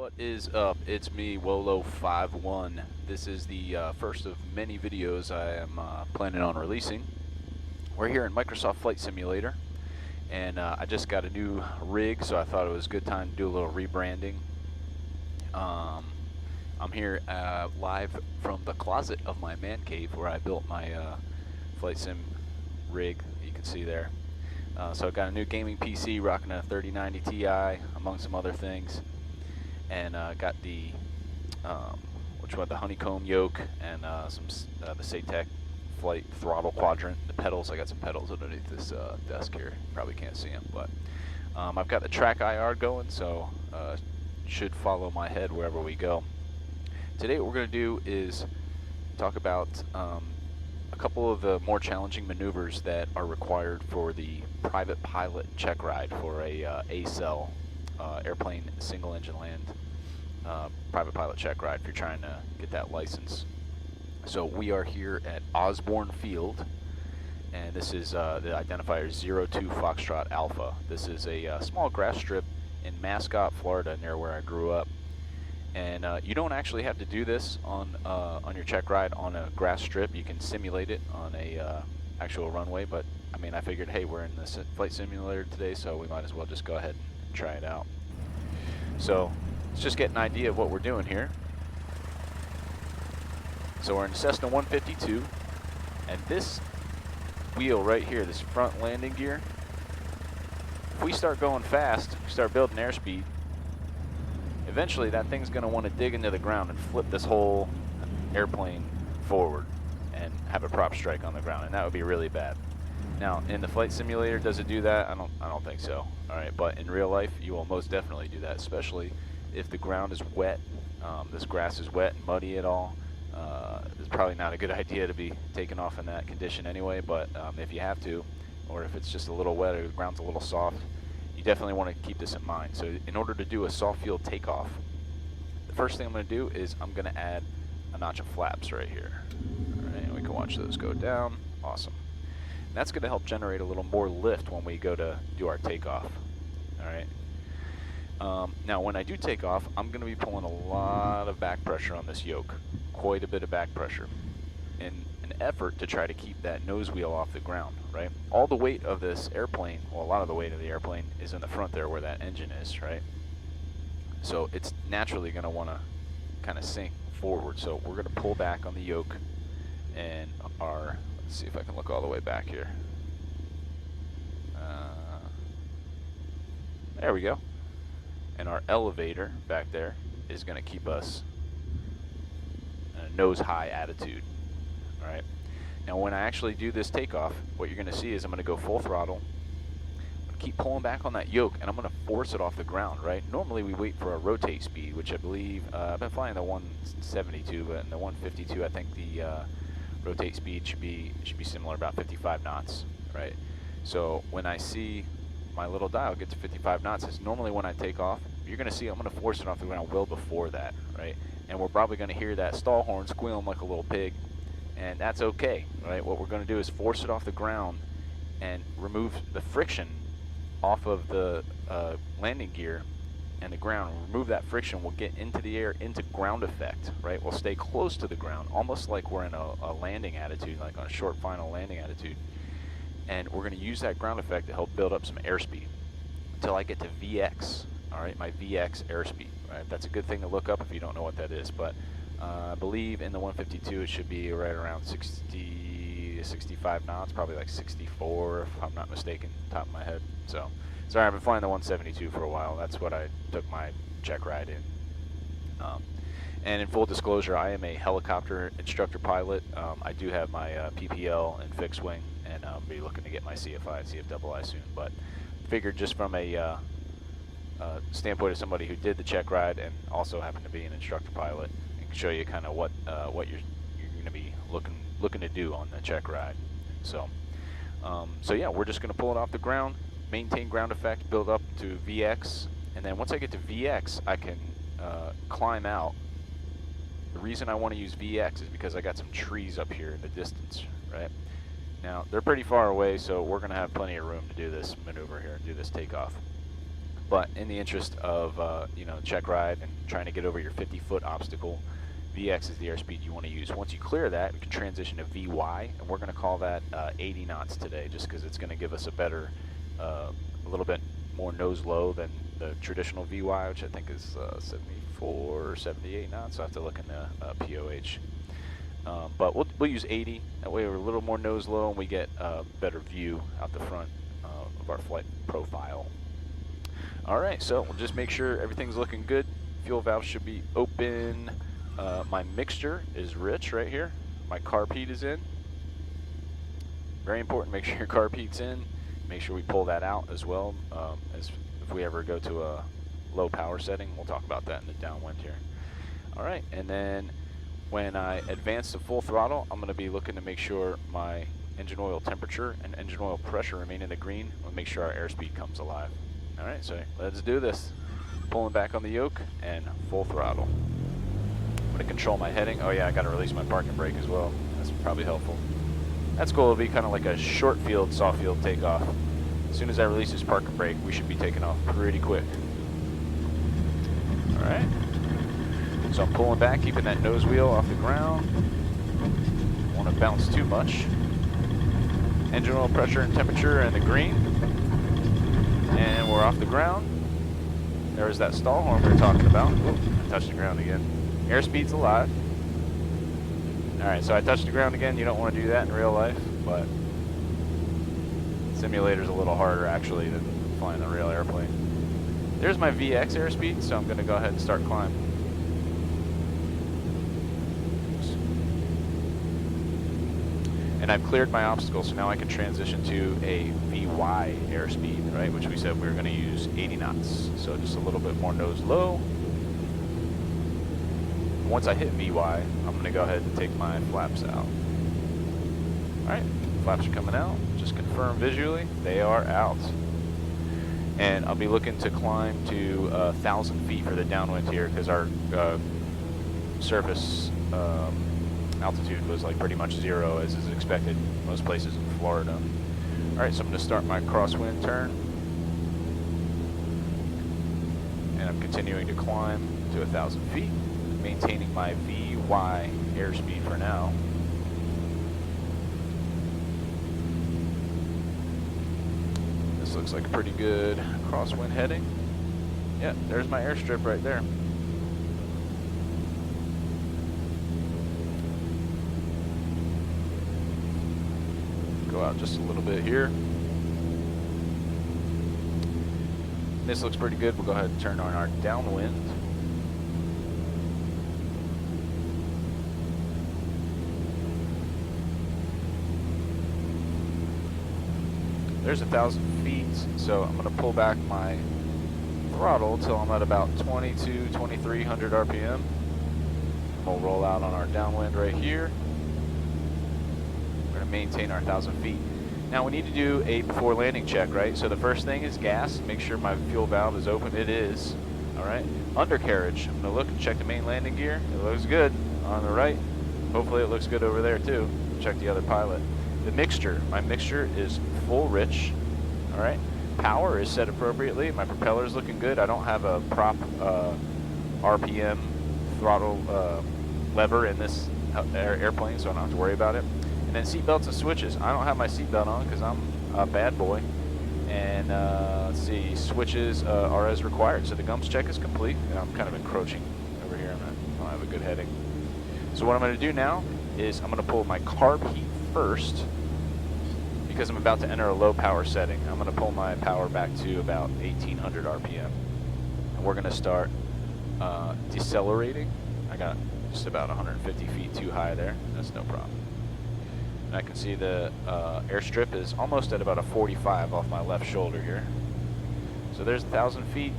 What is up? It's me, Wolo51. This is the first of many videos I am planning on releasing. We're here in Microsoft Flight Simulator, and I just got a new rig, so I thought it was a good time to do a little rebranding. I'm here live from the closet of my man cave where I built my flight sim rig, you can see there. So I've got a new gaming PC rocking a 3090 Ti, among some other things. And got the the honeycomb yoke and the SATEC flight throttle quadrant, the pedals. I got some pedals underneath this desk here. Probably can't see them, but I've got the track IR going, so should follow my head wherever we go. Today what we're going to do is talk about a couple of the more challenging maneuvers that are required for the private pilot check ride for a ASEL airplane single engine land private pilot check ride if you're trying to get that license. So we are here at Osborne Field, and this is the identifier 02 Foxtrot Alpha. This is a small grass strip in Mascot, Florida, near where I grew up. And you don't actually have to do this on your check ride on a grass strip. You can simulate it on a actual runway, but I mean, I figured, hey, we're in this flight simulator today, so we might as well just go ahead and try it out. So let's just get an idea of what we're doing here. So we're in Cessna 152, and this wheel right here, this front landing gear, if we start going fast, we start building airspeed, eventually that thing's going to want to dig into the ground and flip this whole airplane forward and have a prop strike on the ground, and that would be really bad. Now, in the flight simulator, does it do that? I don't think so. All right, but in real life, you will most definitely do that, especially if the ground is wet. This grass is wet and muddy at all. It's probably not a good idea to be taking off in that condition anyway, but if you have to, or if it's just a little wet or the ground's a little soft, you definitely want to keep this in mind. So in order to do a soft field takeoff, the first thing I'm going to do is I'm going to add a notch of flaps right here. All right, and we can watch those go down. Awesome. And that's going to help generate a little more lift when we go to do our takeoff. All right. Now, when I do take off, I'm going to be pulling a lot of back pressure on this yoke, quite a bit of back pressure, in an effort to try to keep that nose wheel off the ground, right? All the weight of this airplane, well, a lot of the weight of the airplane is in the front there where that engine is, right? So it's naturally going to want to kind of sink forward. So we're going to pull back on the yoke, and let's see if I can look all the way back here. There we go. And our elevator back there is going to keep us in a nose-high attitude. All right. Now, when I actually do this takeoff, what you're going to see is I'm going to go full throttle. I'm going to keep pulling back on that yoke, and I'm going to force it off the ground. Right. Normally, we wait for a rotate speed, which I believe I've been flying the 172, but in the 152, I think the rotate speed should be similar, about 55 knots. Right. So when I see my little dial get to 55 knots, is normally when I take off, you're going to see I'm going to force it off the ground well before that, right? And we're probably going to hear that stall horn squealing like a little pig, and that's okay, right? What we're going to do is force it off the ground and remove the friction off of the landing gear and the ground. Remove that friction, we'll get into the air, into ground effect, right? We'll stay close to the ground, almost like we're in a landing attitude, like on a short final landing attitude. And we're going to use that ground effect to help build up some airspeed until I get to VX, all right, my VX airspeed, right? That's a good thing to look up if you don't know what that is, but I believe in the 152 it should be right around 60 to 65 knots, probably like 64 if I'm not mistaken, top of my head. So, sorry, I've been flying the 172 for a while. That's what I took my check ride in. And in full disclosure, I am a helicopter instructor pilot. I do have my PPL and fixed wing, and I'll be looking to get my CFI and CFII soon. But figured just from a standpoint of somebody who did the check ride and also happened to be an instructor pilot, and can show you kind of what you're going to be looking to do on the check ride. So, so yeah, we're just going to pull it off the ground, maintain ground effect, build up to VX, and then once I get to VX, I can climb out. The reason I want to use VX is because I got some trees up here in the distance, right? Now, they're pretty far away, so we're going to have plenty of room to do this maneuver here and do this takeoff. But in the interest of you know, check ride and trying to get over your 50-foot obstacle, VX is the airspeed you want to use. Once you clear that, we can transition to VY, and we're going to call that 80 knots today, just because it's going to give us a better, a little bit more nose low than the traditional VY, which I think is 74 or 78 knots. So I have to look in the POH. But we'll use 80. That way we're a little more nose low, and we get a better view out the front of our flight profile. All right, so we'll just make sure everything's looking good. Fuel valve should be open. My mixture is rich right here. My carb heat is in. Very important, make sure your carb heat's in. Make sure we pull that out as well, as if we ever go to a low power setting. We'll talk about that in the downwind here. All right, and then when I advance to full throttle, I'm gonna be looking to make sure my engine oil temperature and engine oil pressure remain in the green. We'll make sure our airspeed comes alive. All right, so let's do this. Pulling back on the yoke and full throttle. I'm gonna control my heading. Oh yeah, I gotta release my parking brake as well. That's probably helpful. That's cool. It'll be kind of like a short field, soft field takeoff. As soon as I release this parking brake, we should be taking off pretty quick. All right. So I'm pulling back, keeping that nose wheel off the ground. Don't want to bounce too much. Engine oil pressure and temperature in the green. And we're off the ground. There's that stall horn we were talking about. Oh, I touched the ground again. Airspeed's alive. All right, so I touched the ground again. You don't want to do that in real life, but simulator's a little harder actually than flying a real airplane. There's my VX airspeed, so I'm going to go ahead and start climbing. And I've cleared my obstacle, so now I can transition to a VY airspeed, right? Which we said we were going to use 80 knots. So just a little bit more nose low. Once I hit VY, I'm going to go ahead and take my flaps out. All right, flaps are coming out. Just confirm visually, they are out. And I'll be looking to climb to 1,000 feet for the downwind here, because our surface altitude was like pretty much 0, as is expected most places in Florida. All right, so I'm going to start my crosswind turn. And I'm continuing to climb to 1,000 feet. Maintaining my VY airspeed for now. This looks like a pretty good crosswind heading. Yeah, there's my airstrip right there. Go out just a little bit here. This looks pretty good. We'll go ahead and turn on our downwind. There's 1,000 feet, so I'm going to pull back my throttle till I'm at about 2,300 RPM. We'll roll out on our downwind right here. We're going to maintain our 1,000 feet. Now we need to do a before landing check, right? So the first thing is gas. Make sure my fuel valve is open. It is. All right. Undercarriage. I'm going to look and check the main landing gear. It looks good on the right. Hopefully it looks good over there too. Check the other pilot. The mixture, my mixture is full rich, all right? Power is set appropriately. My propeller is looking good. I don't have a prop RPM throttle lever in this airplane, so I don't have to worry about it. And then seat belts and switches. I don't have my seat belt on because I'm a bad boy. And let's see, switches are as required. So the gums check is complete. And I'm kind of encroaching over here. I don't have a good heading. So what I'm going to do now is I'm going to pull my carb heat first, because I'm about to enter a low power setting. I'm going to pull my power back to about 1,800 RPM. And we're going to start decelerating. I got just about 150 feet too high there. That's no problem. And I can see the airstrip is almost at about a 45 off my left shoulder here. So there's 1,000 feet.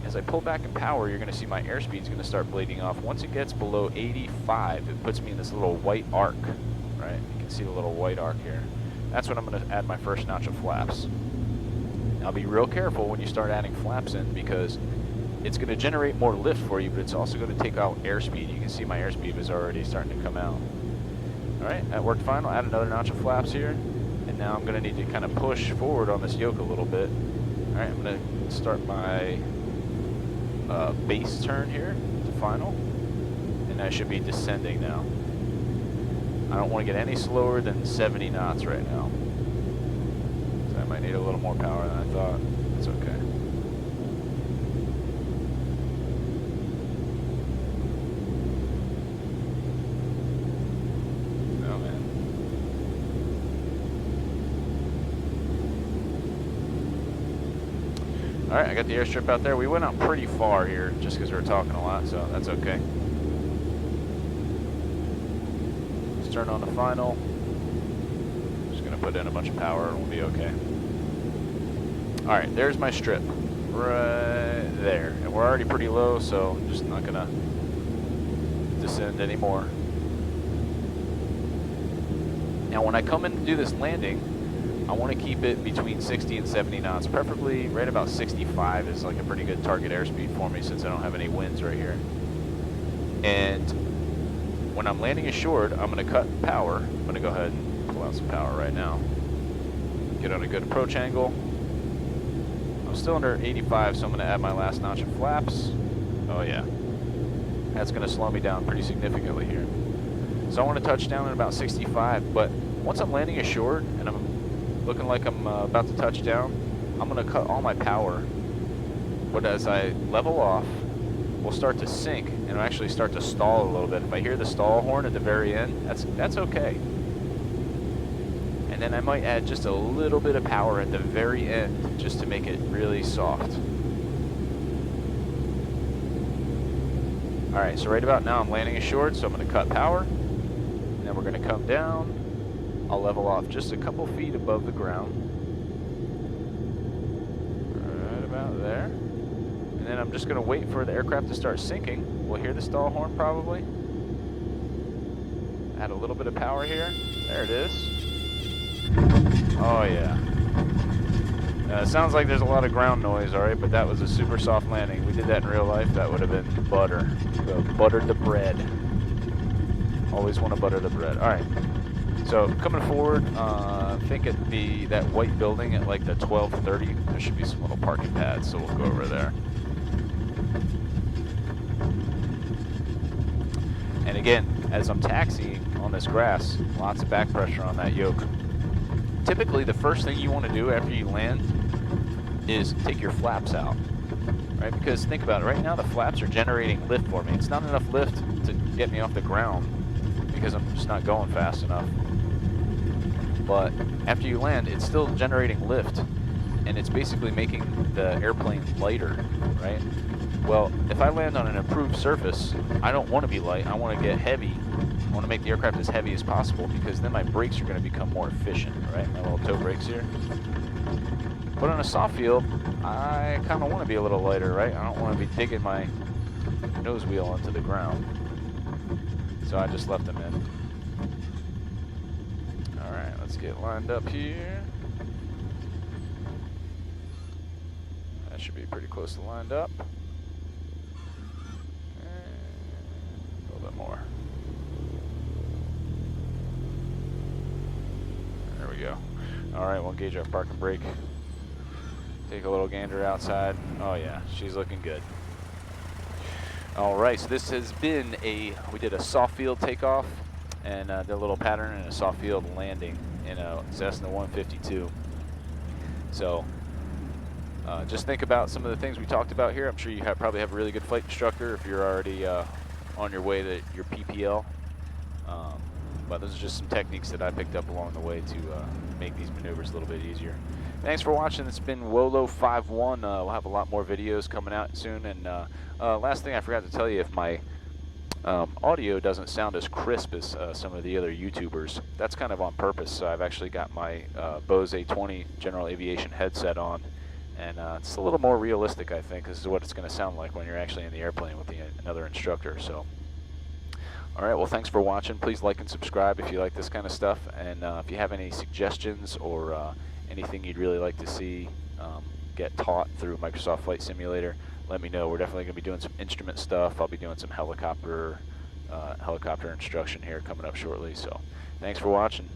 As I pull back in power, you're going to see my airspeed is going to start bleeding off. Once it gets below 85, it puts me in this little white arc. Right? You can see the little white arc here. That's when I'm going to add my first notch of flaps. Now be real careful when you start adding flaps in, because it's going to generate more lift for you, but it's also going to take out airspeed. You can see my airspeed is already starting to come out. All right, that worked fine. I'll add another notch of flaps here. And now I'm going to need to kind of push forward on this yoke a little bit. All Alright, I'm going to start my base turn here to final, and I should be descending now. I don't want to get any slower than 70 knots right now. So I might need a little more power than I thought. It's okay. Oh man. Alright, I got the airstrip out there. We went out pretty far here just because we were talking a lot, so that's okay. Turn on the final. Just gonna put in a bunch of power and we'll be okay. Alright, there's my strip. Right there. And we're already pretty low, so I'm just not gonna descend anymore. Now when I come in to do this landing, I want to keep it between 60 and 70 knots. Preferably right about 65 is like a pretty good target airspeed for me since I don't have any winds right here. And when I'm landing ashore, I'm going to cut power. I'm going to go ahead and pull out some power right now. Get on a good approach angle. I'm still under 85, so I'm going to add my last notch of flaps. Oh yeah. That's going to slow me down pretty significantly here. So I want to touch down at about 65, but once I'm landing ashore and I'm looking like I'm about to touch down, I'm going to cut all my power. But as I level off, we'll start to sink and it'll actually start to stall a little bit. If I hear the stall horn at the very end, that's okay. And then I might add just a little bit of power at the very end just to make it really soft. Alright, so right about now I'm landing ashore, so I'm going to cut power. And then we're going to come down. I'll level off just a couple feet above the ground. Right about there. And then I'm just going to wait for the aircraft to start sinking. We'll hear the stall horn probably. Add a little bit of power here. There it is. Oh yeah. It sounds like there's a lot of ground noise, alright, but that was a super soft landing. We did that in real life, that would have been butter. So buttered the bread. Always want to butter the bread. Alright. So coming forward, I think at that white building at like the 1230, there should be some little parking pads, so we'll go over there. And again, as I'm taxiing on this grass, lots of back pressure on that yoke. Typically, the first thing you want to do after you land is take your flaps out, right? Because think about it, right now the flaps are generating lift for me. It's not enough lift to get me off the ground because I'm just not going fast enough. But after you land, it's still generating lift, and it's basically making the airplane lighter, right? Well, if I land on an improved surface, I don't want to be light, I want to get heavy. I want to make the aircraft as heavy as possible because then my brakes are going to become more efficient, right? My little toe brakes here. But on a soft field, I kind of want to be a little lighter, right? I don't want to be digging my nose wheel into the ground. So I just left them in. Alright, let's get lined up here. That should be pretty close to lined up. And a little bit more. There we go. Alright, we'll engage our park and brake. Take a little gander outside. Oh yeah, she's looking good. Alright, so this has been we did a soft field takeoff and did a little pattern and a soft field landing in a Cessna 152. So just think about some of the things we talked about here. I'm sure you probably have a really good flight instructor if you're already on your way to your PPL. But those are just some techniques that I picked up along the way to make these maneuvers a little bit easier. Thanks for watching. It's been Wolo51. We'll have a lot more videos coming out soon. And last thing I forgot to tell you, if my audio doesn't sound as crisp as some of the other YouTubers, that's kind of on purpose. So I've actually got my Bose A20 General Aviation headset on, and it's a little more realistic, I think. This is what it's going to sound like when you're actually in the airplane with another instructor. So, all right, well, thanks for watching. Please like and subscribe if you like this kind of stuff. And if you have any suggestions or anything you'd really like to see get taught through Microsoft Flight Simulator, let me know. We're definitely going to be doing some instrument stuff. I'll be doing some helicopter instruction here coming up shortly. So thanks for watching.